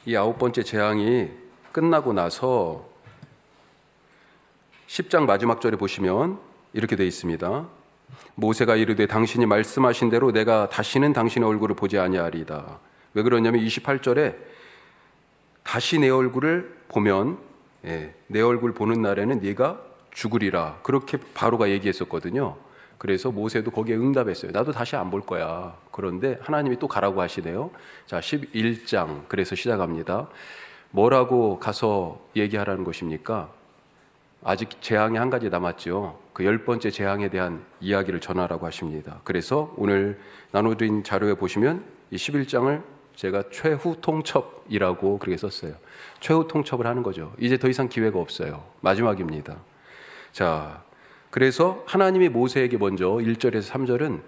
이 9번째 재앙이 끝나고 나서 10장 마지막 절에 보시면 이렇게 되어 있습니다. 모세가 이르되 당신이 말씀하신 대로 내가 다시는 당신의 얼굴을 보지 아니하리이다. 왜 그러냐면 28절에 다시 내 얼굴을 보면 내 얼굴 보는 날에는 네가 죽으리라, 그렇게 바로가 얘기했었거든요. 그래서 모세도 거기에 응답했어요. 나도 다시 안 볼 거야. 그런데 하나님이 또 가라고 하시네요. 자, 11장 그래서 시작합니다. 뭐라고 가서 얘기하라는 것입니까? 아직 재앙이 한 가지 남았죠. 그 10번째 재앙에 대한 이야기를 전하라고 하십니다. 그래서 오늘 나눠드린 자료에 보시면 이 11장을 제가 최후 통첩이라고 그렇게 썼어요. 최후 통첩을 하는 거죠. 이제 더 이상 기회가 없어요. 마지막입니다. 자, 그래서 하나님이 모세에게 먼저 1절에서 3절은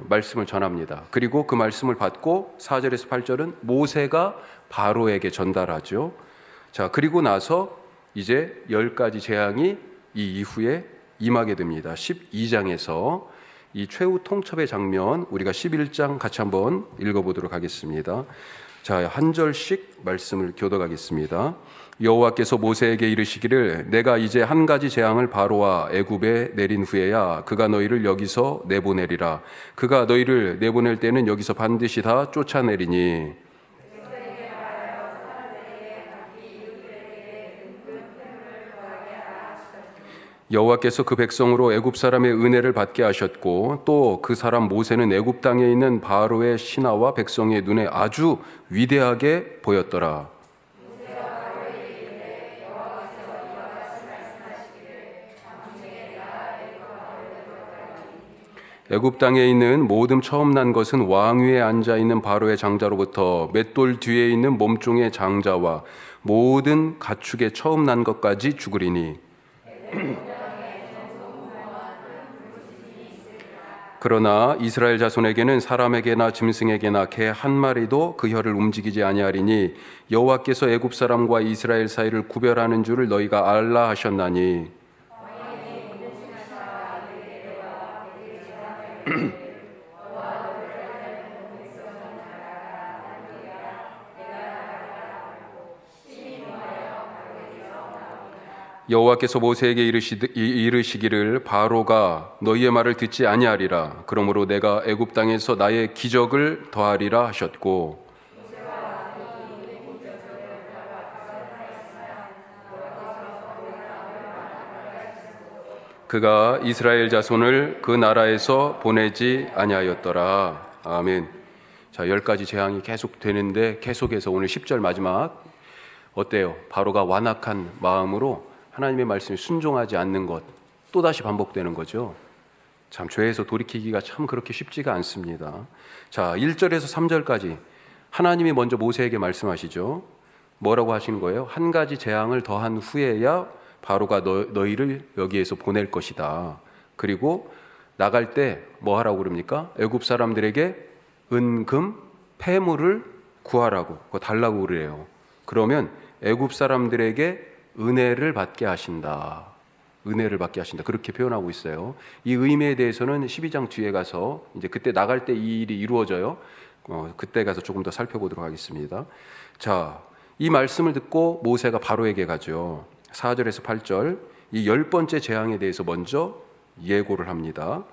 말씀을 전합니다. 그리고 그 말씀을 받고 4절에서 8절은 모세가 바로에게 전달하죠. 자, 그리고 나서 이제 10가지 재앙이 이 이후에 임하게 됩니다. 12장에서 이 최후 통첩의 장면 우리가 11장 같이 한번 읽어보도록 하겠습니다. 자, 한 절씩 말씀을 교독하겠습니다. 여호와께서 모세에게 이르시기를 내가 이제 한 가지 재앙을 바로와 애굽에 내린 후에야 그가 너희를 여기서 내보내리라. 그가 너희를 내보낼 때는 여기서 반드시 다 쫓아내리니 여호와께서 그 백성으로 애굽 사람의 은혜를 받게 하셨고 또 그 사람 모세는 애굽 땅에 있는 바로의 신하와 백성의 눈에 아주 위대하게 보였더라. 애굽 땅에 있는 모든 처음 난 것은 왕 위에 앉아 있는 바로의 장자로부터 맷돌 뒤에 있는 몸종의 장자와 모든 가축의 처음 난 것까지 죽으리니 그러나 이스라엘 자손에게는 사람에게나 짐승에게나 개 한 마리도 그 혀를 움직이지 아니하리니 여호와께서 애굽 사람과 이스라엘 사이를 구별하는 줄을 너희가 알라 하셨나니 여호와께서 모세에게 이르시기를 바로가 너희의 말을 듣지 아니하리라. 그러므로 내가 애굽 땅에서 나의 기적을 더하리라 하셨고 그가 이스라엘 자손을 그 나라에서 보내지 아니하였더라. 아멘. 자, 10가지 재앙이 계속 되는데 계속해서 오늘 10절 마지막 어때요? 바로가 완악한 마음으로 하나님의 말씀에 순종하지 않는 것 또다시 반복되는 거죠. 참 죄에서 돌이키기가 참 그렇게 쉽지가 않습니다. 자, 1절에서 3절까지 하나님이 먼저 모세에게 말씀하시죠. 뭐라고 하시는 거예요? 한 가지 재앙을 더한 후에야 바로가 너희를 여기에서 보낼 것이다. 그리고 나갈 때 뭐 하라고 그럽니까? 애굽 사람들에게 은금, 폐물을 구하라고, 그거 달라고 그래요. 그러면 애굽 사람들에게 은혜를 받게 하신다. 은혜를 받게 하신다. 그렇게 표현하고 있어요. 이 의미에 대해서는 12장 뒤에 가서 이제 그때 나갈 때 이 일이 이루어져요. 그때 가서 조금 더 살펴보도록 하겠습니다. 자, 이 말씀을 듣고 모세가 바로에게 가죠. 4절에서 8절 이 10번째 재앙에 대해서 먼저 예고를 합니다.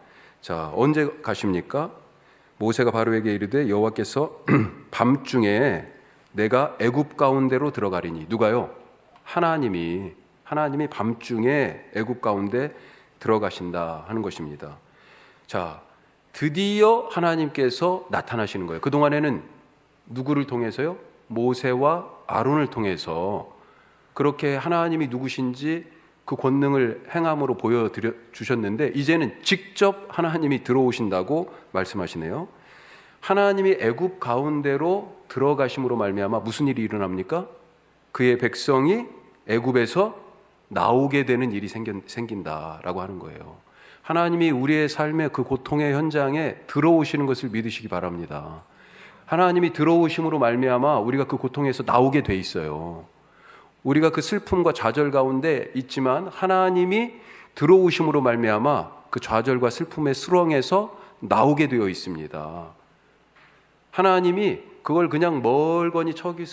자, 언제 가십니까? 모세가 바로에게 이르되 여호와께서 밤중에 내가 애굽 가운데로 들어가리니 누가요? 하나님이 밤중에 애굽 가운데 들어가신다 하는 것입니다. 자, 드디어 하나님께서 나타나시는 거예요. 그동안에는 누구를 통해서요? 모세와 아론을 통해서 그렇게 하나님이 누구신지 그 권능을 행함으로 보여드려 주셨는데 이제는 직접 하나님이 들어오신다고 말씀하시네요. 하나님이 애굽 가운데로 들어가심으로 말미암아 무슨 일이 일어납니까? 그의 백성이 애굽에서 나오게 되는 일이 생긴다라고 하는 거예요. 하나님이 우리의 삶의 그 고통의 현장에 들어오시는 것을 믿으시기 바랍니다. 하나님이 들어오심으로 말미암아 우리가 그 고통에서 나오게 돼 있어요. 우리가 그 슬픔과 좌절 가운데 있지만 하나님이 들어오심으로 말미암아 그 좌절과 슬픔의 수렁에서 나오게 되어 있습니다. 하나님이 그걸 그냥 멀거니 저기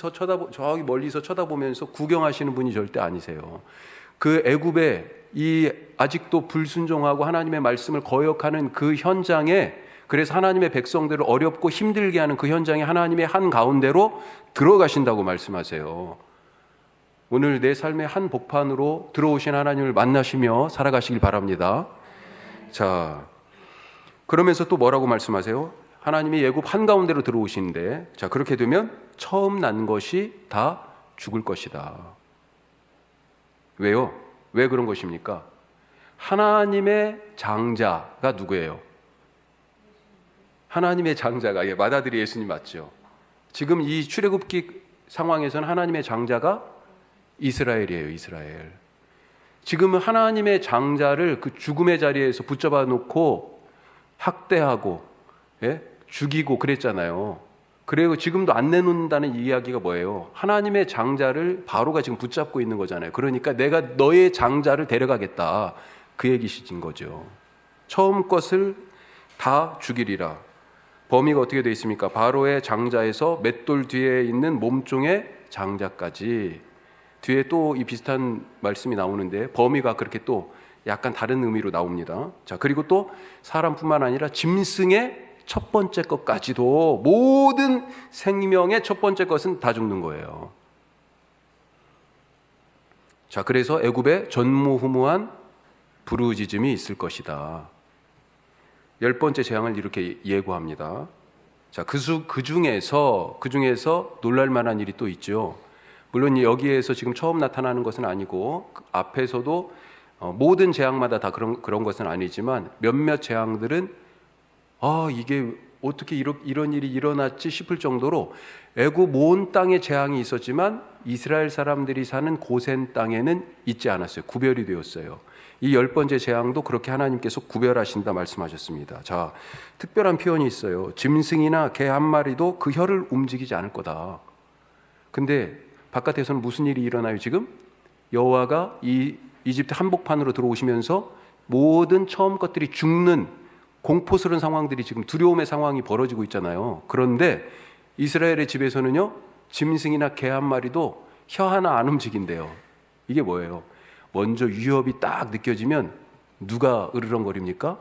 멀리서 쳐다보면서 구경하시는 분이 절대 아니세요. 그 애굽에 이 아직도 불순종하고 하나님의 말씀을 거역하는 그 현장에, 그래서 하나님의 백성들을 어렵고 힘들게 하는 그 현장에 하나님의 한 가운데로 들어가신다고 말씀하세요. 오늘 내 삶의 한 복판으로 들어오신 하나님을 만나시며 살아가시길 바랍니다. 자, 그러면서 또 뭐라고 말씀하세요? 하나님이 애굽 한가운데로 들어오시는데, 자, 그렇게 되면 처음 난 것이 다 죽을 것이다. 왜요? 왜 그런 것입니까? 하나님의 장자가 누구예요? 하나님의 장자가, 맏아들이 예수님 맞죠? 지금 이 출애굽기 상황에서는 하나님의 장자가 이스라엘이에요. 이스라엘. 지금은 하나님의 장자를 그 죽음의 자리에서 붙잡아 놓고 학대하고, 죽이고 그랬잖아요. 그리고 지금도 안 내놓는다는 이야기가 뭐예요? 하나님의 장자를 바로가 지금 붙잡고 있는 거잖아요. 그러니까 내가 너의 장자를 데려가겠다, 그 얘기신 거죠. 처음 것을 다 죽이리라. 범위가 어떻게 되어 있습니까? 바로의 장자에서 맷돌 뒤에 있는 몸종의 장자까지. 뒤에 또 이 비슷한 말씀이 나오는데 범위가 그렇게 또 약간 다른 의미로 나옵니다. 자, 그리고 또 사람뿐만 아니라 짐승의 첫 번째 것까지도, 모든 생명의 첫 번째 것은 다 죽는 거예요. 자, 그래서 애굽에 전무후무한 부르짖음이 있을 것이다. 10번째 재앙을 이렇게 예고합니다. 자, 그 중에서 놀랄 만한 일이 또 있죠. 물론 여기에서 지금 처음 나타나는 것은 아니고 앞에서도 모든 재앙마다 다 그런 것은 아니지만 몇몇 재앙들은 이게 어떻게 이런 일이 일어났지 싶을 정도로 애굽 온 땅에 재앙이 있었지만 이스라엘 사람들이 사는 고센 땅에는 있지 않았어요. 구별이 되었어요. 이 10번째 재앙도 그렇게 하나님께서 구별하신다 말씀하셨습니다. 자, 특별한 표현이 있어요. 짐승이나 개 한 마리도 그 혀를 움직이지 않을 거다. 근데 바깥에서는 무슨 일이 일어나요? 지금 여호와가 이 이집트 한복판으로 들어오시면서 모든 처음 것들이 죽는 공포스러운 상황들이, 지금 두려움의 상황이 벌어지고 있잖아요. 그런데 이스라엘의 집에서는요, 짐승이나 개 한 마리도 혀 하나 안 움직인대요. 이게 뭐예요? 먼저 위협이 딱 느껴지면 누가 으르렁거립니까?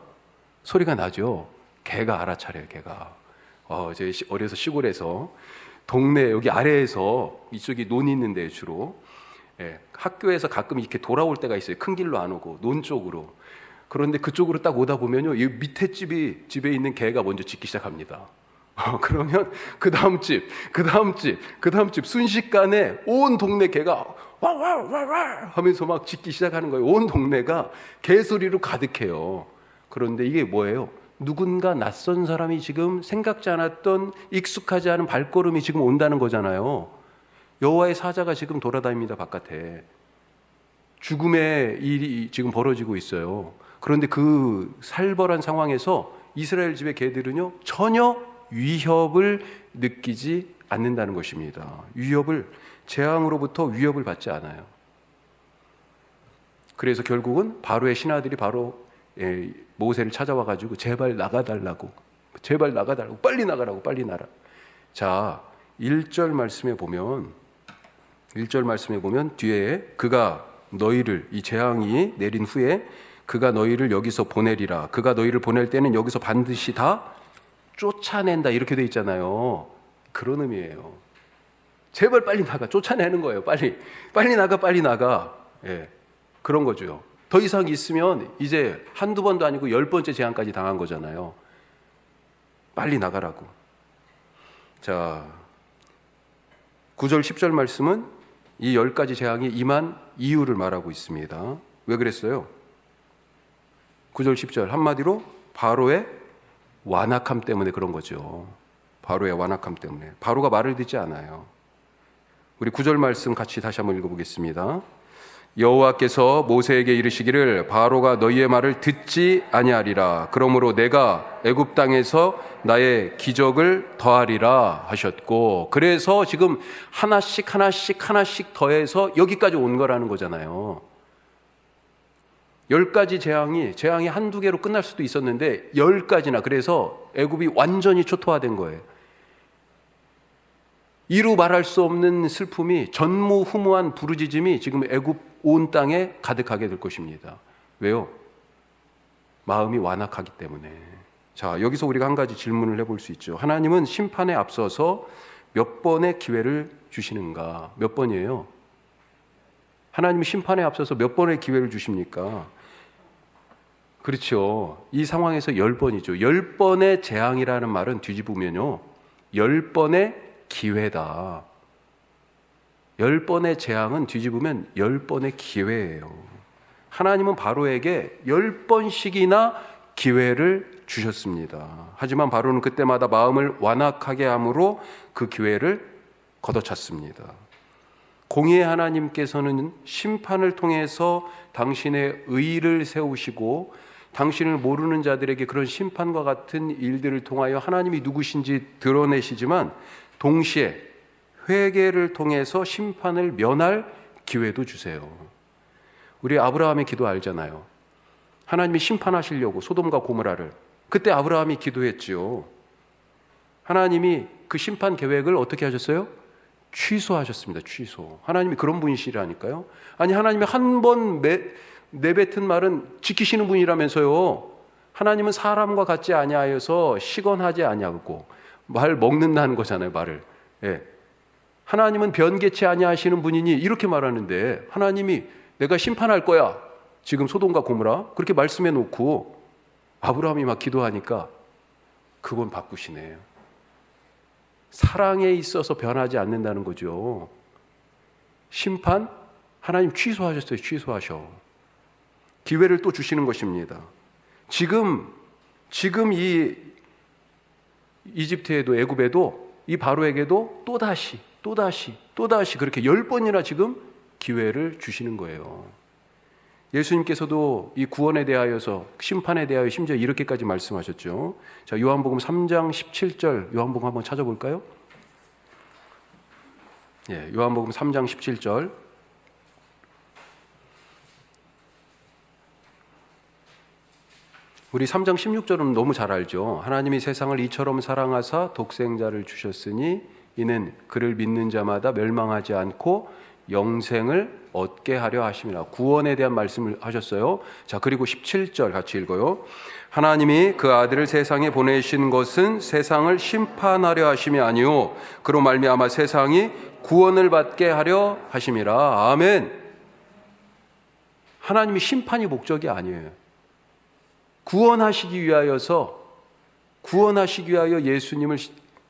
소리가 나죠. 개가 알아차려요. 개가. 제가 어려서 시골에서 동네 여기 아래에서, 이쪽이 논이 있는데 주로 학교에서 가끔 이렇게 돌아올 때가 있어요. 큰 길로 안 오고 논 쪽으로. 그런데 그쪽으로 딱 오다 보면요, 이 밑에 집에 있는 개가 먼저 짖기 시작합니다. 그러면 그 다음 집 순식간에 온 동네 개가 와와와와 하면서 막 짖기 시작하는 거예요. 온 동네가 개소리로 가득해요. 그런데 이게 뭐예요? 누군가 낯선 사람이 지금 생각지 않았던, 익숙하지 않은 발걸음이 지금 온다는 거잖아요. 여호와의 사자가 지금 돌아다닙니다. 바깥에 죽음의 일이 지금 벌어지고 있어요. 그런데 그 살벌한 상황에서 이스라엘 집의 개들은요, 전혀 위협을 느끼지 않는다는 것입니다. 재앙으로부터 위협을 받지 않아요. 그래서 결국은 바로의 신하들이 바로 모세를 찾아와 가지고 제발 나가달라고, 빨리 나가라고, 빨리 나라. 자, 1절 말씀에 보면 뒤에 그가 너희를, 이 재앙이 내린 후에 그가 너희를 여기서 보내리라. 그가 너희를 보낼 때는 여기서 반드시 다 쫓아낸다, 이렇게 돼 있잖아요. 그런 의미예요. 제발 빨리 나가. 쫓아내는 거예요. 빨리 나가. 그런 거죠. 더 이상 있으면 이제 한두 번도 아니고 10번째 재앙까지 당한 거잖아요. 빨리 나가라고. 자, 9절 10절 말씀은 이 10가지 재앙이 임한 이유를 말하고 있습니다. 왜 그랬어요? 9절 10절 한마디로 바로의 완악함 때문에 그런 거죠. 바로의 완악함 때문에. 바로가 말을 듣지 않아요. 우리 9절 말씀 같이 다시 한번 읽어보겠습니다. 여호와께서 모세에게 이르시기를 바로가 너희의 말을 듣지 아니하리라. 그러므로 내가 애굽 땅에서 나의 기적을 더하리라 하셨고, 그래서 지금 하나씩 더해서 여기까지 온 거라는 거잖아요. 10가지 재앙이 한두 개로 끝날 수도 있었는데 10가지나, 그래서 애굽이 완전히 초토화된 거예요. 이루 말할 수 없는 슬픔이, 전무후무한 부르짖음이 지금 애굽 온 땅에 가득하게 될 것입니다. 왜요? 마음이 완악하기 때문에. 자, 여기서 우리가 한 가지 질문을 해볼 수 있죠. 하나님은 심판에 앞서서 몇 번의 기회를 주시는가? 몇 번이에요? 하나님이 심판에 앞서서 몇 번의 기회를 주십니까? 그렇죠. 이 상황에서 10번이죠. 10번의 재앙이라는 말은 뒤집으면요, 10번의 기회다. 10번의 재앙은 뒤집으면 10번의 기회예요. 하나님은 바로에게 10번씩이나 기회를 주셨습니다. 하지만 바로는 그때마다 마음을 완악하게 함으로 그 기회를 걷어찼습니다. 공의의 하나님께서는 심판을 통해서 당신의 의를 세우시고 당신을 모르는 자들에게 그런 심판과 같은 일들을 통하여 하나님이 누구신지 드러내시지만 동시에 회개를 통해서 심판을 면할 기회도 주세요. 우리 아브라함의 기도 알잖아요. 하나님이 심판하시려고 소돔과 고모라를, 그때 아브라함이 기도했지요. 하나님이 그 심판 계획을 어떻게 하셨어요? 취소하셨습니다. 취소. 하나님이 그런 분이시라니까요. 아니, 하나님이 한 번 내뱉은 말은 지키시는 분이라면서요. 하나님은 사람과 같지 아니하여서 시건하지 아니하고 말 먹는다는 거잖아요. 말을. 예. 하나님은 변개치 아니하시는 분이니 이렇게 말하는데, 하나님이 내가 심판할 거야, 지금 소돔과 고모라, 그렇게 말씀해 놓고 아브라함이 막 기도하니까 그건 바꾸시네요. 사랑에 있어서 변하지 않는다는 거죠. 심판, 하나님 취소하셨어요. 취소하셔. 기회를 또 주시는 것입니다. 지금 이 이집트에도, 애굽에도, 이 바로에게도 또다시 그렇게 10번이나 지금 기회를 주시는 거예요. 예수님께서도 이 구원에 대하여서, 심판에 대하여 심지어 이렇게까지 말씀하셨죠. 자, 요한복음 3장 17절, 요한복음 한번 찾아볼까요? 예, 요한복음 3장 17절. 우리 3장 16절은 너무 잘 알죠. 하나님이 세상을 이처럼 사랑하사 독생자를 주셨으니 이는 그를 믿는 자마다 멸망하지 않고 영생을 얻게 하려 하심이라. 구원에 대한 말씀을 하셨어요. 자, 그리고 17절 같이 읽어요. 하나님이 그 아들을 세상에 보내신 것은 세상을 심판하려 하심이 아니요 그로 말미암아 세상이 구원을 받게 하려 하심이라. 아멘. 하나님이 심판이 목적이 아니에요. 구원하시기 위하여 예수님을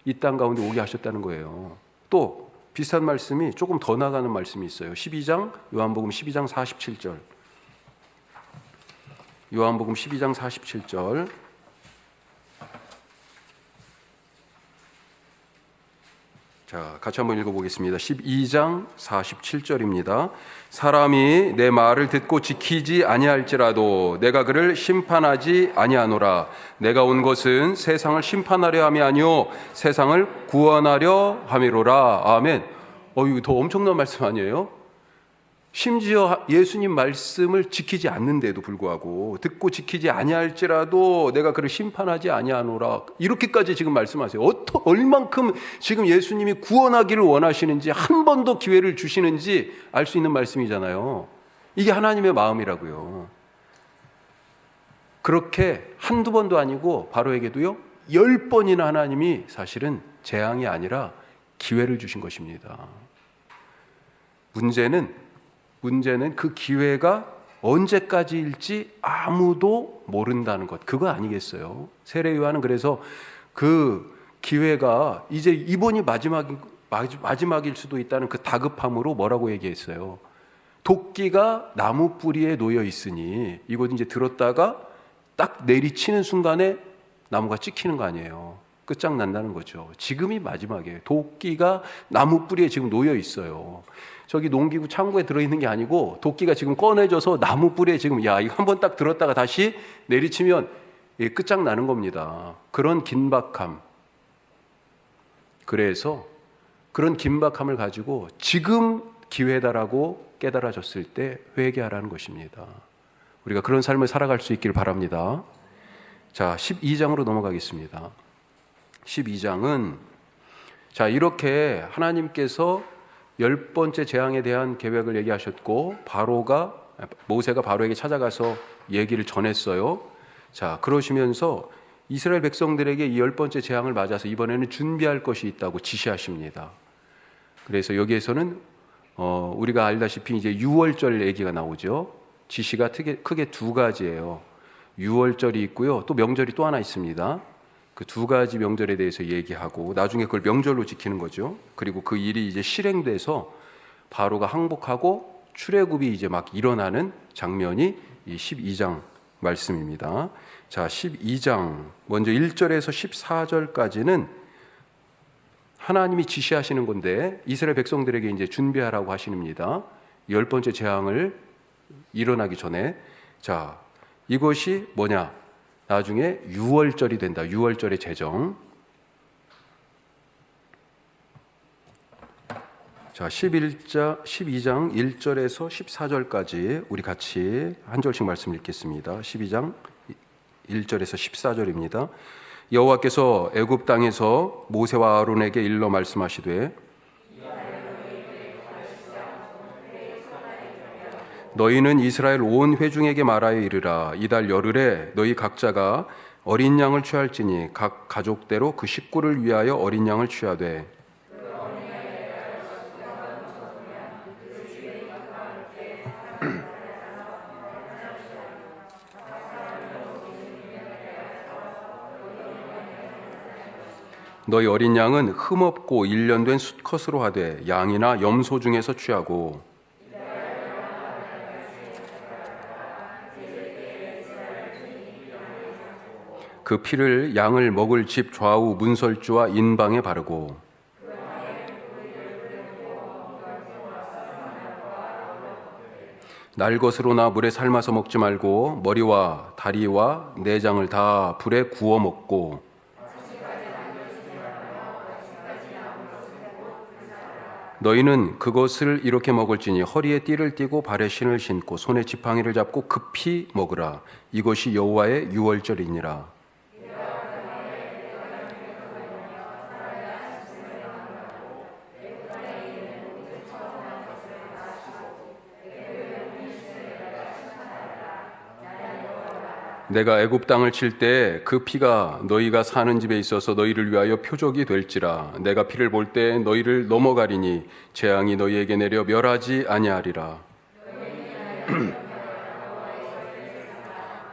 이 땅 가운데 오게 하셨다는 거예요. 또 비슷한 말씀이 조금 더 나가는 말씀이 있어요. 12장, 요한복음 12장 47절. 요한복음 12장 47절. 자, 같이 한번 읽어보겠습니다. 12장 47절입니다. 사람이 내 말을 듣고 지키지 아니할지라도 내가 그를 심판하지 아니하노라. 내가 온 것은 세상을 심판하려 함이 아니요 세상을 구원하려 함이로라. 아멘. 이거 더 엄청난 말씀 아니에요? 심지어 예수님 말씀을 지키지 않는데도 불구하고, 듣고 지키지 아니할지라도 내가 그를 심판하지 아니하노라, 이렇게까지 지금 말씀하세요. 얼만큼 지금 예수님이 구원하기를 원하시는지, 한 번 더 기회를 주시는지 알 수 있는 말씀이잖아요. 이게 하나님의 마음이라고요. 그렇게 한두 번도 아니고 바로에게도요 10번이나 하나님이 사실은 재앙이 아니라 기회를 주신 것입니다. 문제는 그 기회가 언제까지일지 아무도 모른다는 것, 그거 아니겠어요? 세례 요한은 그래서 그 기회가 이제 이번이 마지막일 수도 있다는 그 다급함으로 뭐라고 얘기했어요? 도끼가 나무 뿌리에 놓여 있으니, 이거 이제 들었다가 딱 내리치는 순간에 나무가 찍히는 거 아니에요? 끝장난다는 거죠. 지금이 마지막이에요. 도끼가 나무 뿌리에 지금 놓여 있어요. 저기 농기구 창고에 들어있는 게 아니고 도끼가 지금 꺼내져서 나무 뿌리에 지금, 이거 한번 딱 들었다가 다시 내리치면 끝장나는 겁니다. 그런 긴박함. 그래서 그런 긴박함을 가지고 지금 기회다라고 깨달아졌을 때 회개하라는 것입니다. 우리가 그런 삶을 살아갈 수 있기를 바랍니다. 자, 12장으로 넘어가겠습니다. 12장은 자, 이렇게 하나님께서 10번째 재앙에 대한 계획을 얘기하셨고, 모세가 바로에게 찾아가서 얘기를 전했어요. 자, 그러시면서 이스라엘 백성들에게 이 10번째 재앙을 맞아서 이번에는 준비할 것이 있다고 지시하십니다. 그래서 여기에서는 우리가 알다시피 이제 유월절 얘기가 나오죠. 지시가 크게 두 가지예요. 유월절이 있고요. 또 명절이 또 하나 있습니다. 그 두 가지 명절에 대해서 얘기하고 나중에 그걸 명절로 지키는 거죠. 그리고 그 일이 이제 실행돼서 바로가 항복하고 출애굽이 이제 막 일어나는 장면이 이 12장 말씀입니다. 자, 12장 먼저 1절에서 14절까지는 하나님이 지시하시는 건데 이스라엘 백성들에게 이제 준비하라고 하십니다. 10번째 재앙을 일어나기 전에. 자, 이것이 뭐냐? 나중에 유월절이 된다. 유월절의 제정. 자, 12장 1절에서 14절까지 우리 같이 한 절씩 말씀 읽겠습니다. 12장 1절에서 14절입니다. 여호와께서 애굽 땅에서 모세와 아론에게 일러 말씀하시되 너희는 이스라엘 온 회중에게 말하여 이르라. 이달 열흘에 너희 각자가 어린 양을 취할지니 각 가족대로 그 식구를 위하여 어린 양을 취하되 너희 어린 양은 흠없고 1년 된 수컷으로 하되 양이나 염소 중에서 취하고 그 피를 양을 먹을 집 좌우 문설주와 인방에 바르고 날 것으로나 물에 삶아서 먹지 말고 머리와 다리와 내장을 다 불에 구워 먹고 너희는 그것을 이렇게 먹을지니 허리에 띠를 띠고 발에 신을 신고 손에 지팡이를 잡고 급히 먹으라. 이것이 여호와의 유월절이니라. 내가 애굽 땅을 칠 때 그 피가 너희가 사는 집에 있어서 너희를 위하여 표적이 될지라. 내가 피를 볼 때 너희를 넘어가리니 재앙이 너희에게 내려 멸하지 아니하리라.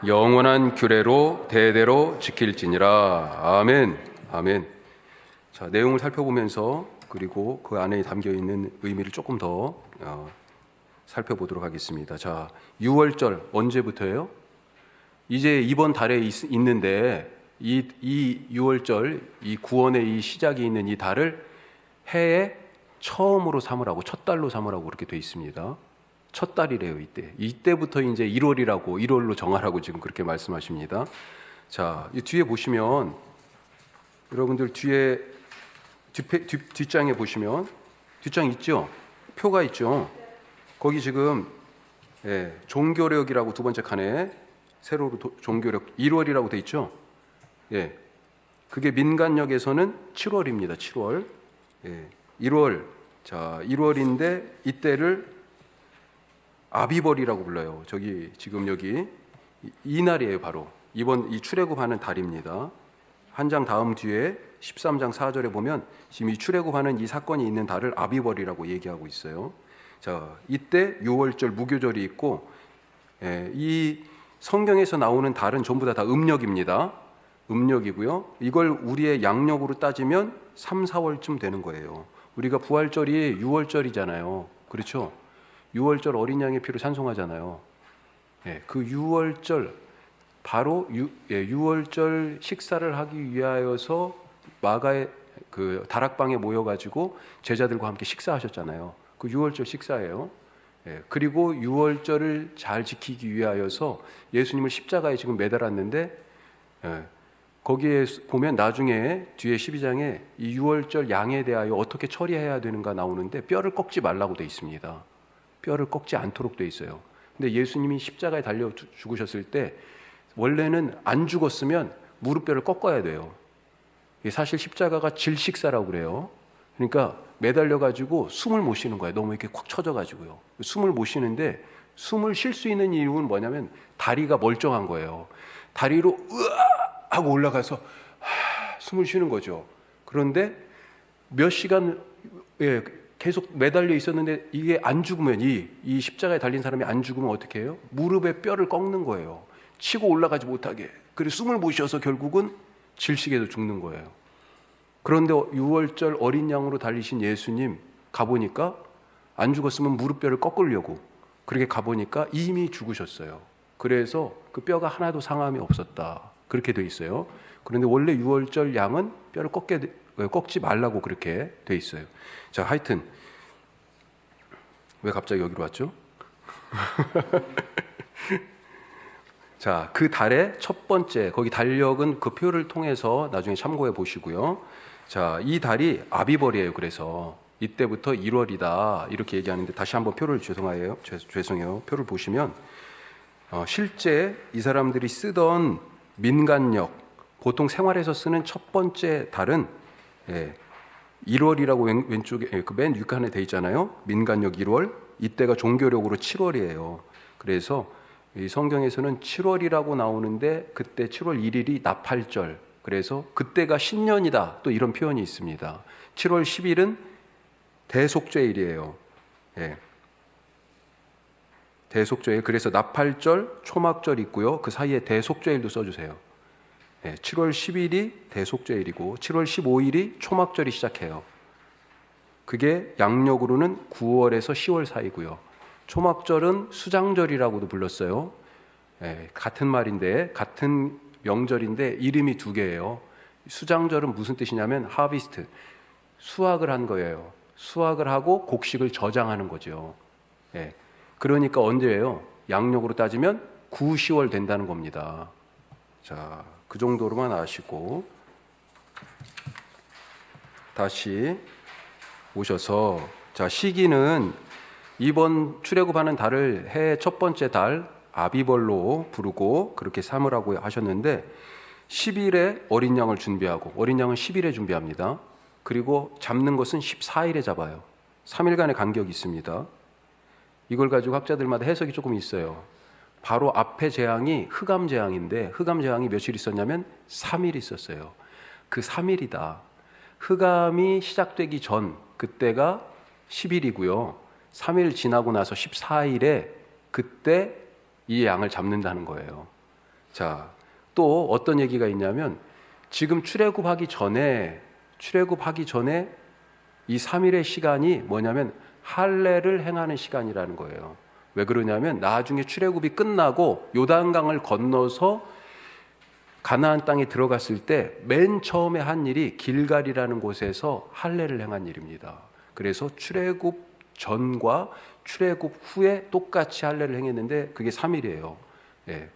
영원한 규례로 대대로 지킬지니라. 아멘. 아멘. 자, 내용을 살펴보면서 그리고 그 안에 담겨 있는 의미를 조금 더 살펴보도록 하겠습니다. 자, 유월절 언제부터예요? 이제 이번 달에 있는데 이 유월절, 이 구원의 이 시작이 있는 이 달을 해에 처음으로 삼으라고, 첫 달로 삼으라고 그렇게 돼 있습니다. 첫 달이래요. 이때부터 이제 1월로 정하라고 지금 그렇게 말씀하십니다. 자, 이 뒤에 보시면 여러분들 뒤에 뒷장에 보시면 뒷장 있죠? 표가 있죠? 거기 지금 종교력이라고 두 번째 칸에 세로로 종교력 1월이라고 돼 있죠? 예. 그게 민간역에서는 7월입니다. 7월. 예. 1월. 자, 1월인데 이때를 아비벌이라고 불러요. 지금 여기 이 날이에요, 바로. 이번 이 출애굽하는 달입니다. 한 장 다음 뒤에 13장 4절에 보면 지금 이 출애굽하는 이 사건이 있는 달을 아비벌이라고 얘기하고 있어요. 자, 이때 유월절 무교절이 있고 이 성경에서 나오는 달은 전부 다 음력입니다. 음력이고요. 이걸 우리의 양력으로 따지면 3, 4월쯤 되는 거예요. 우리가 부활절이 6월절이잖아요. 그렇죠? 6월절 어린 양의 피로 찬송하잖아요. 그 6월절 바로 6월절 식사를 하기 위하여서 마가의 그 다락방에 모여가지고 제자들과 함께 식사하셨잖아요. 그 6월절 식사예요. 그리고 6월절을 잘 지키기 위하여서 예수님을 십자가에 지금 매달았는데 거기에 보면 나중에 뒤에 12장에 이 6월절 양에 대하여 어떻게 처리해야 되는가 나오는데 뼈를 꺾지 말라고 돼 있습니다. 뼈를 꺾지 않도록 돼 있어요. 근데 예수님이 십자가에 달려 죽으셨을 때 원래는 안 죽었으면 무릎뼈를 꺾어야 돼요. 사실 십자가가 질식사라고 그래요. 그러니까 매달려가지고 숨을 못 쉬는 거예요. 너무 이렇게 꽉 쳐져가지고요. 숨을 못 쉬는데 숨을 쉴 수 있는 이유는 뭐냐면 다리가 멀쩡한 거예요. 다리로 으아 하고 올라가서 숨을 쉬는 거죠. 그런데 몇 시간 계속 매달려 있었는데 이게 안 죽으면 이 십자가에 달린 사람이 안 죽으면 어떻게 해요? 무릎에 뼈를 꺾는 거예요. 치고 올라가지 못하게. 그리고 숨을 못 쉬어서 결국은 질식에서 죽는 거예요. 그런데 6월절 어린 양으로 달리신 예수님 가보니까 안 죽었으면 무릎뼈를 꺾으려고 그렇게 가보니까 이미 죽으셨어요. 그래서 그 뼈가 하나도 상함이 없었다. 그렇게 돼 있어요. 그런데 원래 6월절 양은 뼈를 꺾지 말라고 그렇게 돼 있어요. 자, 하여튼 왜 갑자기 여기로 왔죠? 자, 그 달의 첫 번째, 거기 달력은 그 표를 통해서 나중에 참고해 보시고요. 자, 이 달이 아비벌이에요. 그래서 이때부터 1월이다 이렇게 얘기하는데 다시 한번 표를 죄송해요. 표를 보시면 실제 이 사람들이 쓰던 민간력, 보통 생활에서 쓰는 첫 번째 달은 1월이라고 왼쪽에 그 맨 윗칸에 돼 있잖아요. 민간력 1월, 이때가 종교력으로 7월이에요. 그래서 이 성경에서는 7월이라고 나오는데 그때 7월 1일이 나팔절, 그래서 그때가 신년이다 또 이런 표현이 있습니다. 7월 10일은 대속죄일이에요. 대속죄일, 그래서 나팔절, 초막절 있고요. 그 사이에 대속죄일도 써주세요. 7월 10일이 대속죄일이고 7월 15일이 초막절이 시작해요. 그게 양력으로는 9월에서 10월 사이고요. 초막절은 수장절이라고도 불렀어요. 같은 말인데 같은 명절인데 이름이 두 개예요. 수장절은 무슨 뜻이냐면 하비스트, 수확을 한 거예요. 수확을 하고 곡식을 저장하는 거죠. 그러니까 언제예요? 양력으로 따지면 9, 10월 된다는 겁니다. 자, 그 정도로만 아시고 다시 오셔서, 자, 시기는 이번 출애굽하는 달을 해 첫 번째 달 아비벌로 부르고 그렇게 삼으라고 하셨는데 10일에 어린 양을 준비하고, 어린 양은 10일에 준비합니다. 그리고 잡는 것은 14일에 잡아요. 3일간의 간격이 있습니다. 이걸 가지고 학자들마다 해석이 조금 있어요. 바로 앞에 재앙이 흑암 재앙인데 흑암 재앙이 며칠 있었냐면 3일 있었어요. 그 3일이다. 흑암이 시작되기 전 그때가 10일이고요. 3일 지나고 나서 14일에 그때 이 양을 잡는다는 거예요. 자, 또 어떤 얘기가 있냐면 지금 출애굽하기 전에 이 3일의 시간이 뭐냐면 할례를 행하는 시간이라는 거예요. 왜 그러냐면 나중에 출애굽이 끝나고 요단강을 건너서 가나안 땅에 들어갔을 때 맨 처음에 한 일이 길갈이라는 곳에서 할례를 행한 일입니다. 그래서 출애굽 전과 출애굽 후에 똑같이 할례를 행했는데 그게 3일이에요.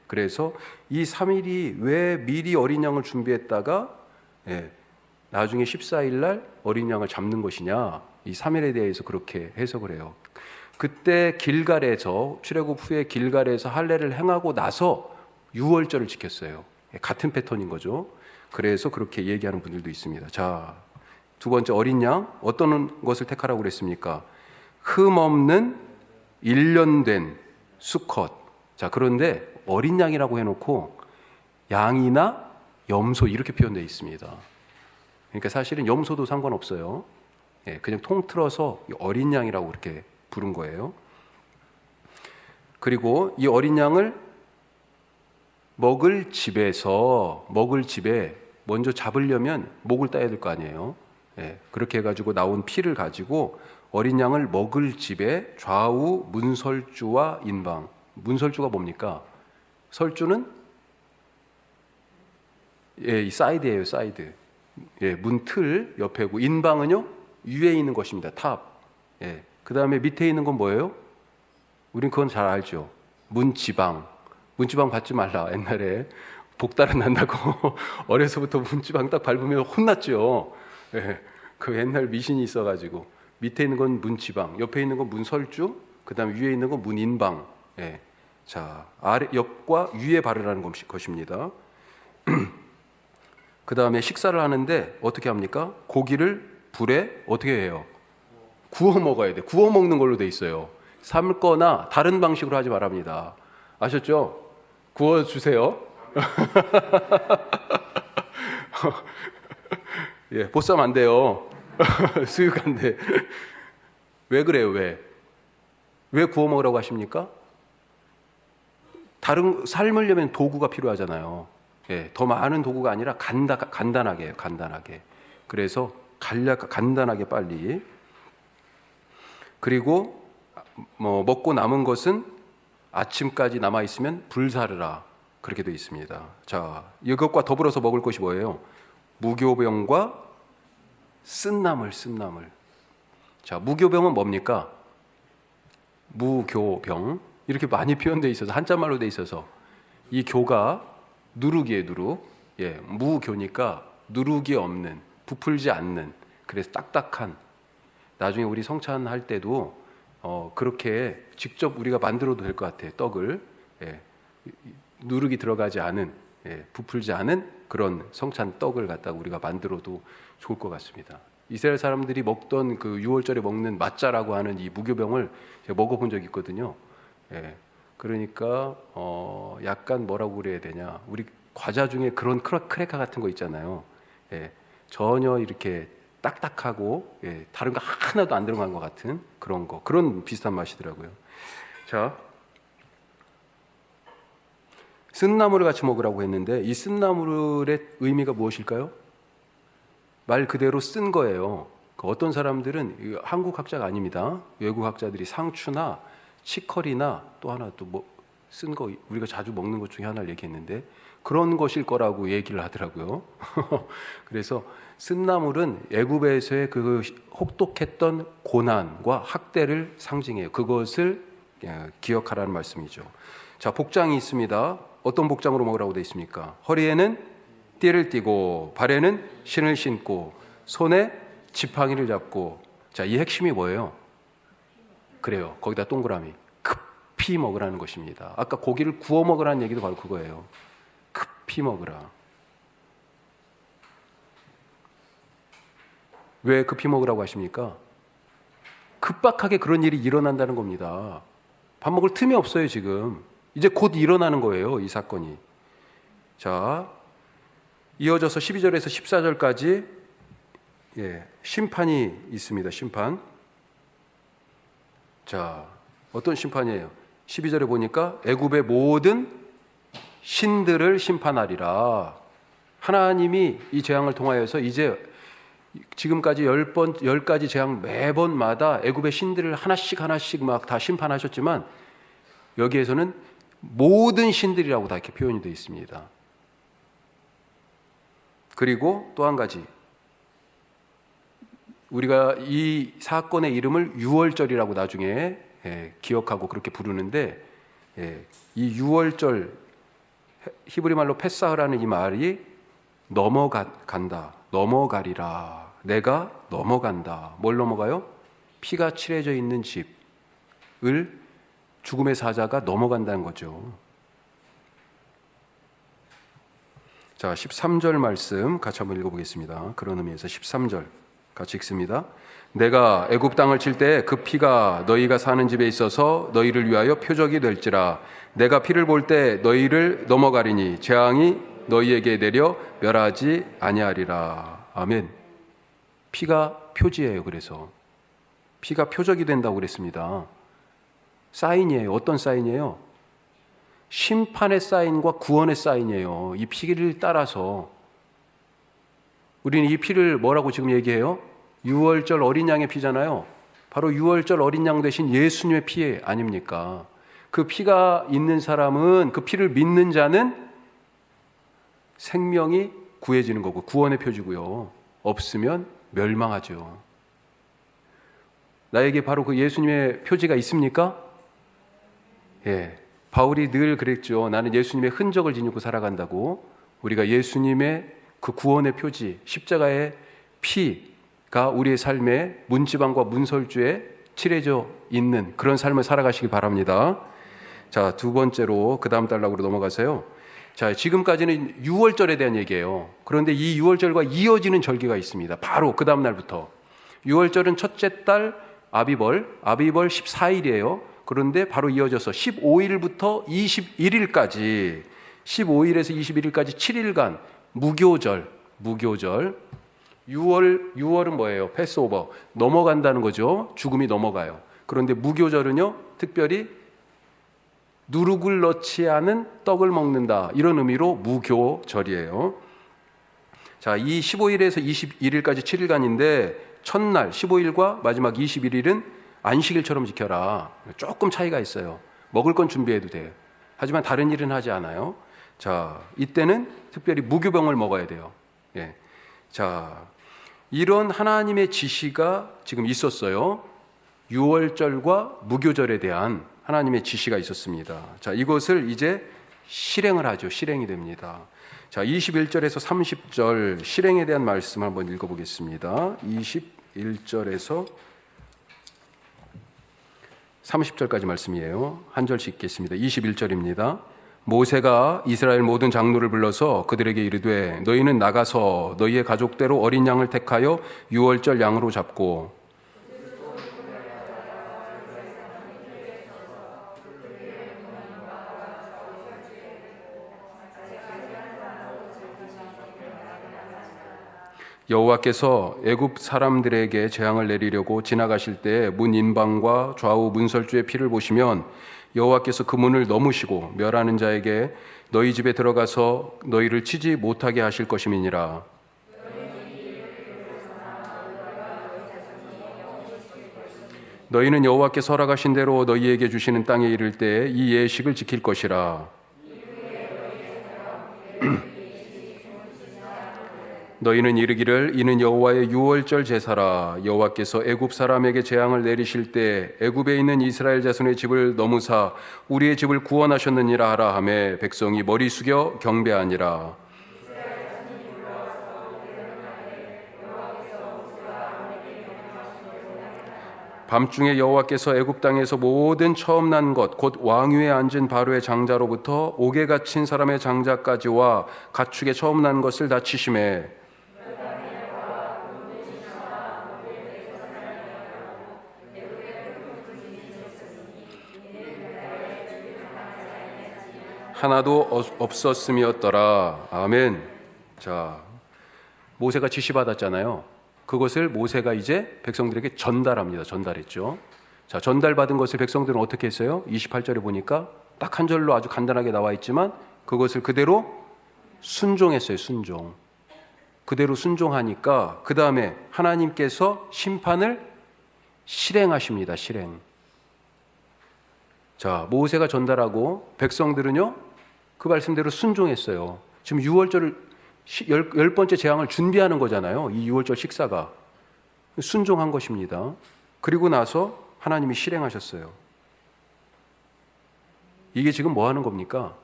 그래서 이 3일이 왜 미리 어린 양을 준비했다가 나중에 14일 날 어린 양을 잡는 것이냐, 이 3일에 대해서 그렇게 해석을 해요. 그때 길갈에서, 출애굽 후에 길갈에서 할례를 행하고 나서 6월절을 지켰어요. 같은 패턴인 거죠. 그래서 그렇게 얘기하는 분들도 있습니다. 자, 두 번째 어린 양, 어떤 것을 택하라고 그랬습니까? 흠 없는 1년 된 수컷. 자, 그런데 어린 양이라고 해놓고 양이나 염소 이렇게 표현되어 있습니다. 그러니까 사실은 염소도 상관없어요. 그냥 통틀어서 어린 양이라고 그렇게 부른 거예요. 그리고 이 어린 양을 먹을 집에 먼저 잡으려면 목을 따야 될 거 아니에요. 그렇게 해가지고 나온 피를 가지고 어린 양을 먹을 집에 좌우 문설주와 인방. 문설주가 뭡니까? 설주는 이 사이드예요, 사이드. 문틀 옆에고, 인방은요 위에 있는 것입니다. 탑. 그 다음에 밑에 있는 건 뭐예요? 우린 그건 잘 알죠. 문지방. 문지방 밟지 말라. 옛날에 복달은 난다고 어려서부터 문지방 딱 밟으면 혼났죠. 그 옛날 미신이 있어가지고 밑에 있는 건 문지방, 옆에 있는 건 문설주, 그 다음에 위에 있는 건 문인방. 자, 아래 옆과 위에 바르라는 것입니다. 그 다음에 식사를 하는데 어떻게 합니까? 고기를 불에 어떻게 해요? 구워 먹어야 돼. 구워 먹는 걸로 돼 있어요. 삶거나 다른 방식으로 하지 말랍니다. 아셨죠? 구워 주세요. 예, 보쌈 안 돼요. 수육한데. 왜 그래요? 왜 구워 먹으라고 하십니까? 다른 삶으려면 도구가 필요하잖아요. 예, 더 많은 도구가 아니라 간단하게 해요. 간단하게. 그래서 간단하게 빨리. 그리고 먹고 남은 것은 아침까지 남아 있으면 불사르라. 그렇게 되어 있습니다. 자, 이것과 더불어서 먹을 것이 뭐예요? 무교병과 쓴나물. 자, 무교병은 뭡니까? 무교병. 이렇게 많이 표현되어 있어서 한자말로 되어 있어서 이 교가 누룩이에요. 누룩. 예, 무교니까 누룩이 없는, 부풀지 않는, 그래서 딱딱한. 나중에 우리 성찬할 때도 그렇게 직접 우리가 만들어도 될 것 같아요. 떡을. 예, 누룩이 들어가지 않은, 예, 부풀지 않은 그런 성찬 떡을 갖다가 우리가 만들어도 좋을 것 같습니다. 이스라엘 사람들이 먹던 그 유월절에 먹는 마짜라고 하는 이 무교병을 제가 먹어본 적이 있거든요. 예, 그러니까 약간 뭐라고 그래야 되냐, 우리 과자 중에 그런 크래커 같은 거 있잖아요. 예, 전혀 이렇게 딱딱하고, 예, 다른 거 하나도 안 들어간 것 같은 그런 비슷한 맛이더라고요. 자, 쓴나물을 같이 먹으라고 했는데 이 쓴나물의 의미가 무엇일까요? 말 그대로 쓴 거예요. 어떤 사람들은, 한국 학자가 아닙니다, 외국 학자들이 상추나 치커리나 또 하나 또 뭐 쓴 거, 우리가 자주 먹는 것 중에 하나를 얘기했는데 그런 것일 거라고 얘기를 하더라고요. 그래서 쓴나물은 애굽에서의 그 혹독했던 고난과 학대를 상징해요. 그것을 기억하라는 말씀이죠. 자, 복장이 있습니다. 어떤 복장으로 먹으라고 되어 있습니까? 허리에는 띠를 띠고 발에는 신을 신고 손에 지팡이를 잡고. 자, 이 핵심이 뭐예요? 그래요. 거기다 동그라미. 급히 먹으라는 것입니다. 아까 고기를 구워 먹으라는 얘기도 바로 그거예요. 급히 먹으라. 왜 급히 먹으라고 하십니까? 급박하게 그런 일이 일어난다는 겁니다. 밥 먹을 틈이 없어요, 지금. 이제 곧 일어나는 거예요, 이 사건이. 자, 이어져서 12절에서 14절까지 심판이 있습니다. 심판. 자, 어떤 심판이에요? 12절에 보니까 애굽의 모든 신들을 심판하리라. 하나님이 이 재앙을 통하여서 이제 지금까지 10가지 재앙 매번마다 애굽의 신들을 하나씩 막 다 심판하셨지만 여기에서는 모든 신들이라고 다 이렇게 표현이 되어 있습니다. 그리고 또 한 가지, 우리가 이 사건의 이름을 유월절이라고 나중에 기억하고 그렇게 부르는데, 이 유월절, 히브리 말로 페사흐라는 이 말이 넘어간다, 넘어가리라. 내가 넘어간다. 뭘 넘어가요? 피가 칠해져 있는 집을 죽음의 사자가 넘어간다는 거죠. 자, 13절 말씀 같이 한번 읽어보겠습니다. 그런 의미에서 13절 같이 읽습니다. 내가 애굽 땅을 칠 때 그 피가 너희가 사는 집에 있어서 너희를 위하여 표적이 될지라. 내가 피를 볼 때 너희를 넘어가리니 재앙이 너희에게 내려 멸하지 아니하리라. 아멘. 피가 표지예요. 그래서 피가 표적이 된다고 그랬습니다. 사인이에요. 어떤 사인이에요? 심판의 사인과 구원의 사인이에요. 이 피를 따라서 우리는 이 피를 뭐라고 지금 얘기해요? 유월절 어린 양의 피잖아요. 바로 유월절 어린 양 대신 예수님의 피 아닙니까? 그 피가 있는 사람은, 그 피를 믿는 자는 생명이 구해지는 거고 구원의 표지고요. 없으면 멸망하죠. 나에게 바로 그 예수님의 표지가 있습니까? 예. 바울이 늘 그랬죠. 나는 예수님의 흔적을 지니고 살아간다고. 우리가 예수님의 그 구원의 표지, 십자가의 피가 우리의 삶에 문지방과 문설주에 칠해져 있는 그런 삶을 살아가시기 바랍니다. 자, 두 번째로 그 다음 단락으로 넘어가세요. 자, 지금까지는 유월절에 대한 얘기예요. 그런데 이 유월절과 이어지는 절기가 있습니다. 바로 그 다음 날부터 유월절은 첫째 달 아비벌 14일이에요. 그런데 바로 이어져서 15일부터 21일까지 15일에서 21일까지 7일간 무교절. 6월은 뭐예요? 패스오버. 넘어간다는 거죠. 죽음이 넘어가요. 그런데 무교절은요, 특별히 누룩을 넣지 않은 떡을 먹는다. 이런 의미로 무교절이에요. 자, 이 15일에서 21일까지 7일간인데 첫날 15일과 마지막 21일은 안식일처럼 지켜라. 조금 차이가 있어요. 먹을 건 준비해도 돼요. 하지만 다른 일은 하지 않아요. 자, 이때는 특별히 무교병을 먹어야 돼요. 예. 자, 이런 하나님의 지시가 지금 있었어요. 유월절과 무교절에 대한 하나님의 지시가 있었습니다. 자, 이것을 이제 실행을 하죠. 실행이 됩니다. 자, 21절에서 30절 실행에 대한 말씀 한번 읽어보겠습니다. 21절에서 30절까지 말씀이에요. 한 절씩 읽겠습니다. 21절입니다. 모세가 이스라엘 모든 장로를 불러서 그들에게 이르되 너희는 나가서 너희의 가족대로 어린 양을 택하여 유월절 양으로 잡고 여호와께서 애굽 사람들에게 재앙을 내리려고 지나가실 때 문 인방과 좌우 문설주의 피를 보시면 여호와께서 그 문을 넘으시고 멸하는 자에게 너희 집에 들어가서 너희를 치지 못하게 하실 것임이니라. 너희는 여호와께서 허락하신 대로 너희에게 주시는 땅에 이를 때 이 예식을 지킬 것이라. 너희는 이르기를 이는 여호와의 유월절 제사라. 여호와께서 애굽 사람에게 재앙을 내리실 때 애굽에 있는 이스라엘 자손의 집을 넘으사 우리의 집을 구원하셨느니라 하라 하매 백성이 머리 숙여 경배하니라. 밤중에 여호와께서 애굽 땅에서 모든 처음 난 것 곧 왕위에 앉은 바로의 장자로부터 옥에 갇힌 사람의 장자까지와 가축의 처음 난 것을 다 치심에 하나도 없었음이었더라. 아멘. 자, 모세가 지시받았잖아요. 그것을 모세가 이제 백성들에게 전달합니다. 전달했죠. 자, 전달받은 것을 백성들은 어떻게 했어요? 28절에 보니까 딱 한 절로 아주 간단하게 나와 있지만 그것을 그대로 순종했어요. 순종. 그대로 순종하니까 그 다음에 하나님께서 심판을 실행하십니다. 실행. 자, 모세가 전달하고 백성들은요, 그 말씀대로 순종했어요. 지금 6월절을 열 번째 재앙을 준비하는 거잖아요. 이 6월절 식사가. 순종한 것입니다. 그리고 나서 하나님이 실행하셨어요. 이게 지금 뭐 하는 겁니까?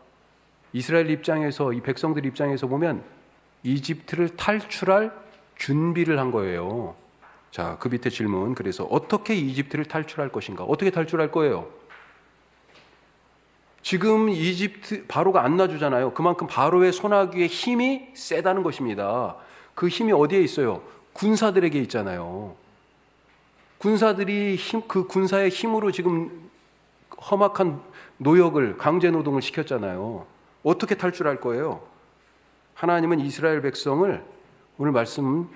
이스라엘 입장에서, 이 백성들 입장에서 보면 이집트를 탈출할 준비를 한 거예요. 자, 그 밑에 질문. 그래서 어떻게 이집트를 탈출할 것인가? 어떻게 탈출할 거예요? 지금 이집트 바로가 안 놔주잖아요. 그만큼 바로의 손아귀의 힘이 세다는 것입니다. 그 힘이 어디에 있어요? 군사들에게 있잖아요. 군사들이 그 군사의 힘으로 지금 험악한 노역을, 강제 노동을 시켰잖아요. 어떻게 탈출할 거예요? 하나님은 이스라엘 백성을 오늘 말씀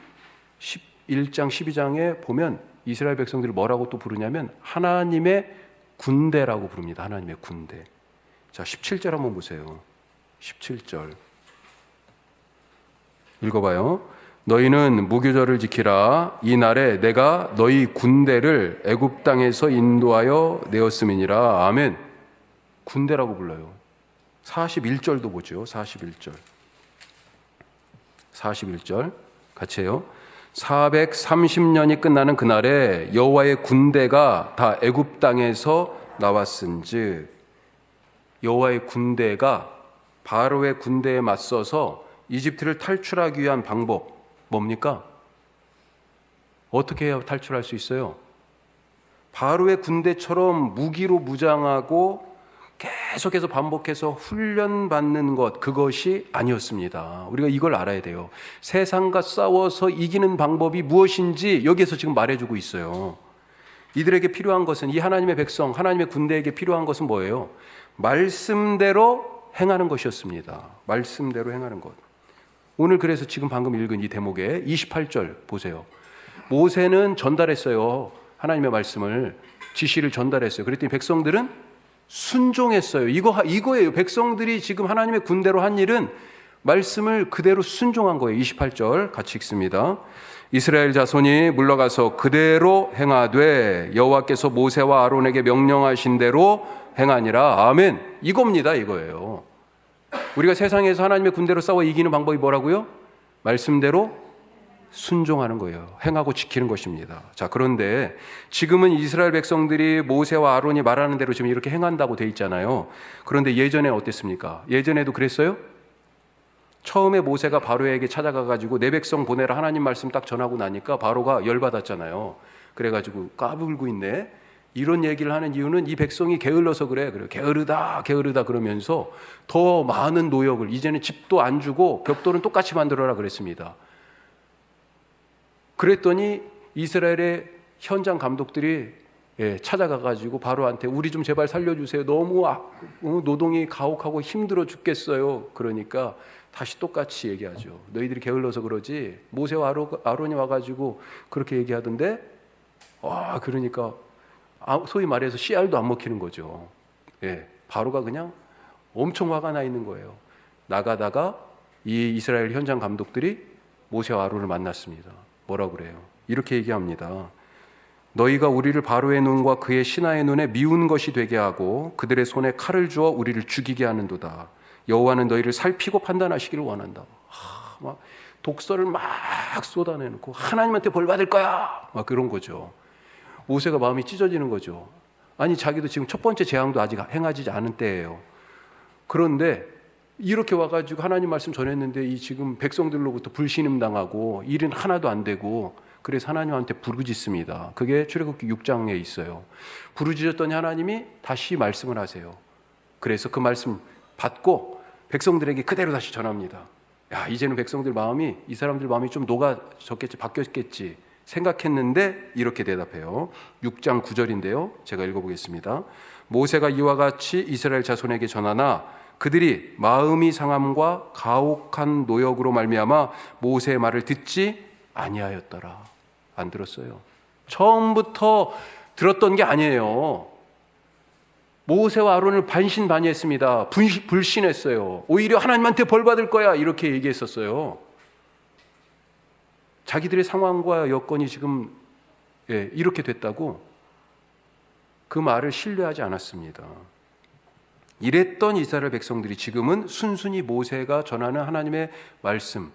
11장 12장에 보면 이스라엘 백성들을 뭐라고 또 부르냐면 하나님의 군대라고 부릅니다. 하나님의 군대. 자, 17절 한번 보세요. 17절 읽어봐요. 너희는 무교절을 지키라. 이 날에 내가 너희 군대를 애굽 땅에서 인도하여 내었음이니라. 아멘. 군대라고 불러요. 41절도 보죠. 41절 같이 해요. 430년이 끝나는 그날에 여호와의 군대가 다 애굽 땅에서 나왔은즉, 여호와의 군대가 바로의 군대에 맞서서 이집트를 탈출하기 위한 방법 뭡니까? 어떻게 해야 탈출할 수 있어요? 바로의 군대처럼 무기로 무장하고 계속해서 반복해서 훈련받는 것, 그것이 아니었습니다. 우리가 이걸 알아야 돼요. 세상과 싸워서 이기는 방법이 무엇인지 여기에서 지금 말해주고 있어요. 이들에게 필요한 것은, 이 하나님의 백성, 하나님의 군대에게 필요한 것은 뭐예요? 말씀대로 행하는 것이었습니다. 말씀대로 행하는 것. 오늘 그래서 지금 방금 읽은 이 대목에 28절 보세요. 모세는 전달했어요. 하나님의 말씀을, 지시를 전달했어요. 그랬더니 백성들은 순종했어요. 이거예요. 백성들이 지금 하나님의 군대로 한 일은 말씀을 그대로 순종한 거예요. 28절 같이 읽습니다. 이스라엘 자손이 물러가서 그대로 행하되 여호와께서 모세와 아론에게 명령하신 대로 행하니라. 아멘. 이겁니다. 이거예요. 우리가 세상에서 하나님의 군대로 싸워 이기는 방법이 뭐라고요? 말씀대로 순종하는 거예요. 행하고 지키는 것입니다. 자, 그런데 지금은 이스라엘 백성들이 모세와 아론이 말하는 대로 지금 이렇게 행한다고 돼 있잖아요. 그런데 예전에 어땠습니까? 예전에도 그랬어요? 처음에 모세가 바로에게 찾아가가지고 내 백성 보내라 하나님 말씀 딱 전하고 나니까 바로가 열받았잖아요. 그래가지고 까불고 있네. 이런 얘기를 하는 이유는 이 백성이 게을러서 그래. 게으르다 그러면서 더 많은 노역을, 이제는 집도 안 주고 벽돌은 똑같이 만들어라 그랬습니다. 그랬더니 이스라엘의 현장 감독들이 찾아가가지고 바로한테 우리 좀 제발 살려주세요. 너무 노동이 가혹하고 힘들어 죽겠어요. 그러니까 다시 똑같이 얘기하죠. 너희들이 게을러서 그러지. 모세와 아론이 와가지고 그렇게 얘기하던데, 그러니까 소위 말해서 씨알도 안 먹히는 거죠. 바로가 그냥 엄청 화가 나 있는 거예요. 나가다가 이 이스라엘 현장 감독들이 모세와 아론을 만났습니다. 뭐라고 그래요? 이렇게 얘기합니다. 너희가 우리를 바로의 눈과 그의 신하의 눈에 미운 것이 되게 하고 그들의 손에 칼을 주어 우리를 죽이게 하는도다. 여호와는 너희를 살피고 판단하시기를 원한다. 막 독설을 막 쏟아내놓고 하나님한테 벌 받을 거야. 막 그런 거죠. 모세가 마음이 찢어지는 거죠. 아니, 자기도 지금 첫 번째 재앙도 아직 행하지 않은 때예요. 그런데 이렇게 와가지고 하나님 말씀 전했는데 이 지금 백성들로부터 불신임 당하고 일은 하나도 안 되고, 그래서 하나님한테 부르짖습니다. 그게 출애굽기 6장에 있어요. 부르짖었더니 하나님이 다시 말씀을 하세요. 그래서 그 말씀 받고 백성들에게 그대로 다시 전합니다. 야, 이제는 백성들 마음이, 이 사람들 마음이 좀 녹아졌겠지, 바뀌었겠지 생각했는데 이렇게 대답해요. 6장 9절인데요. 제가 읽어보겠습니다. 모세가 이와 같이 이스라엘 자손에게 전하나 그들이 마음이 상함과 가혹한 노역으로 말미암아 모세의 말을 듣지 아니하였더라. 안 들었어요. 처음부터 들었던 게 아니에요. 모세와 아론을 반신반의했습니다. 불신했어요. 오히려 하나님한테 벌 받을 거야 이렇게 얘기했었어요. 자기들의 상황과 여건이 지금 이렇게 됐다고 그 말을 신뢰하지 않았습니다. 이랬던 이스라엘 백성들이 지금은 순순히 모세가 전하는 하나님의 말씀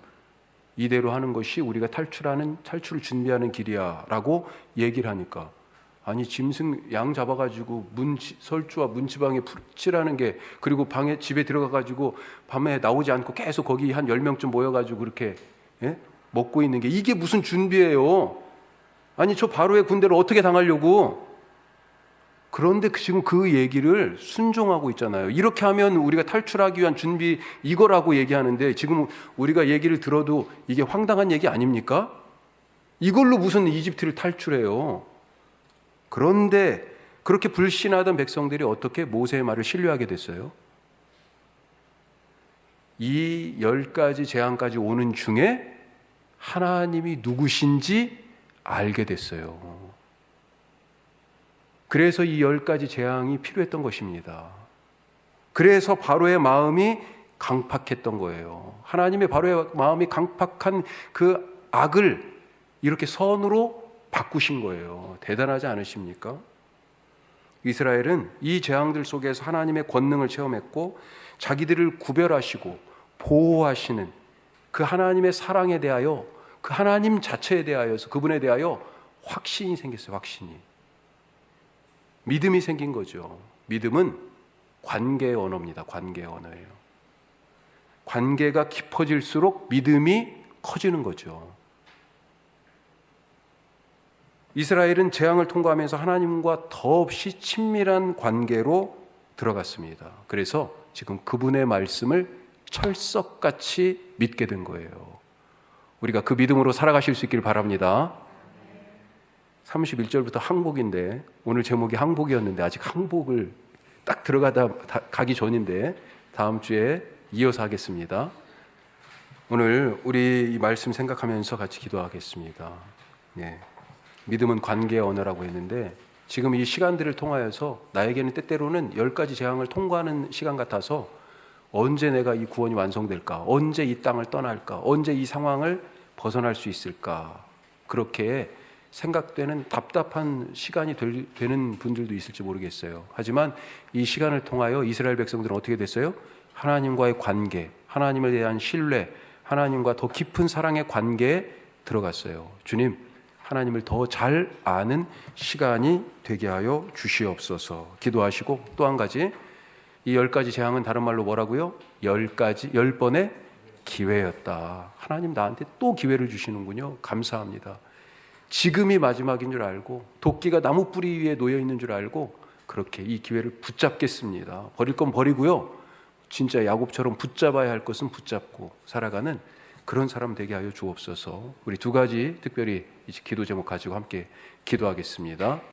이대로 하는 것이 우리가 탈출을 준비하는 길이야 라고 얘기를 하니까, 아니 짐승 양 잡아가지고 설주와 문지방에 칠하는 게, 그리고 집에 들어가가지고 밤에 나오지 않고 계속 거기 한 10명쯤 모여가지고 그렇게 먹고 있는 게, 이게 무슨 준비예요? 아니 저 바로의 군대를 어떻게 당하려고? 그런데 지금 그 얘기를 순종하고 있잖아요. 이렇게 하면 우리가 탈출하기 위한 준비 이거라고 얘기하는데, 지금 우리가 얘기를 들어도 이게 황당한 얘기 아닙니까? 이걸로 무슨 이집트를 탈출해요? 그런데 그렇게 불신하던 백성들이 어떻게 모세의 말을 신뢰하게 됐어요? 이 10가지 재앙까지 오는 중에 하나님이 누구신지 알게 됐어요. 그래서 이 10가지 재앙이 필요했던 것입니다. 그래서 바로의 마음이 강팍했던 거예요. 하나님의 바로의 마음이 강팍한 그 악을 이렇게 선으로 바꾸신 거예요. 대단하지 않으십니까? 이스라엘은 이 재앙들 속에서 하나님의 권능을 체험했고, 자기들을 구별하시고 보호하시는 그 하나님의 사랑에 대하여, 그 하나님 자체에 대하여서, 그분에 대하여 확신이 생겼어요. 확신이. 믿음이 생긴 거죠. 믿음은 관계의 언어입니다. 관계의 언어예요. 관계가 깊어질수록 믿음이 커지는 거죠. 이스라엘은 재앙을 통과하면서 하나님과 더없이 친밀한 관계로 들어갔습니다. 그래서 지금 그분의 말씀을 철석같이 믿게 된 거예요. 우리가 그 믿음으로 살아가실 수 있길 바랍니다. 31절부터 항복인데 오늘 제목이 항복이었는데 아직 항복을 딱 가기 전인데 다음 주에 이어서 하겠습니다. 오늘 우리 이 말씀 생각하면서 같이 기도하겠습니다. 예. 믿음은 관계의 언어라고 했는데 지금 이 시간들을 통하여서 나에게는 때때로는 10가지 재앙을 통과하는 시간 같아서 언제 내가 이 구원이 완성될까? 언제 이 땅을 떠날까? 언제 이 상황을 벗어날 수 있을까? 그렇게 생각되는 답답한 시간이 되는 분들도 있을지 모르겠어요. 하지만 이 시간을 통하여 이스라엘 백성들은 어떻게 됐어요? 하나님과의 관계, 하나님에 대한 신뢰, 하나님과 더 깊은 사랑의 관계에 들어갔어요. 주님, 하나님을 더 잘 아는 시간이 되게 하여 주시옵소서. 기도하시고 또 한 가지, 이 10가지 재앙은 다른 말로 뭐라고요? 10번의 기회였다. 하나님 나한테 또 기회를 주시는군요. 감사합니다. 지금이 마지막인 줄 알고 도끼가 나무 뿌리 위에 놓여 있는 줄 알고 그렇게 이 기회를 붙잡겠습니다. 버릴 건 버리고요. 진짜 야곱처럼 붙잡아야 할 것은 붙잡고 살아가는 그런 사람 되게 하여 주옵소서. 우리 두 가지 특별히 기도 제목 가지고 함께 기도하겠습니다.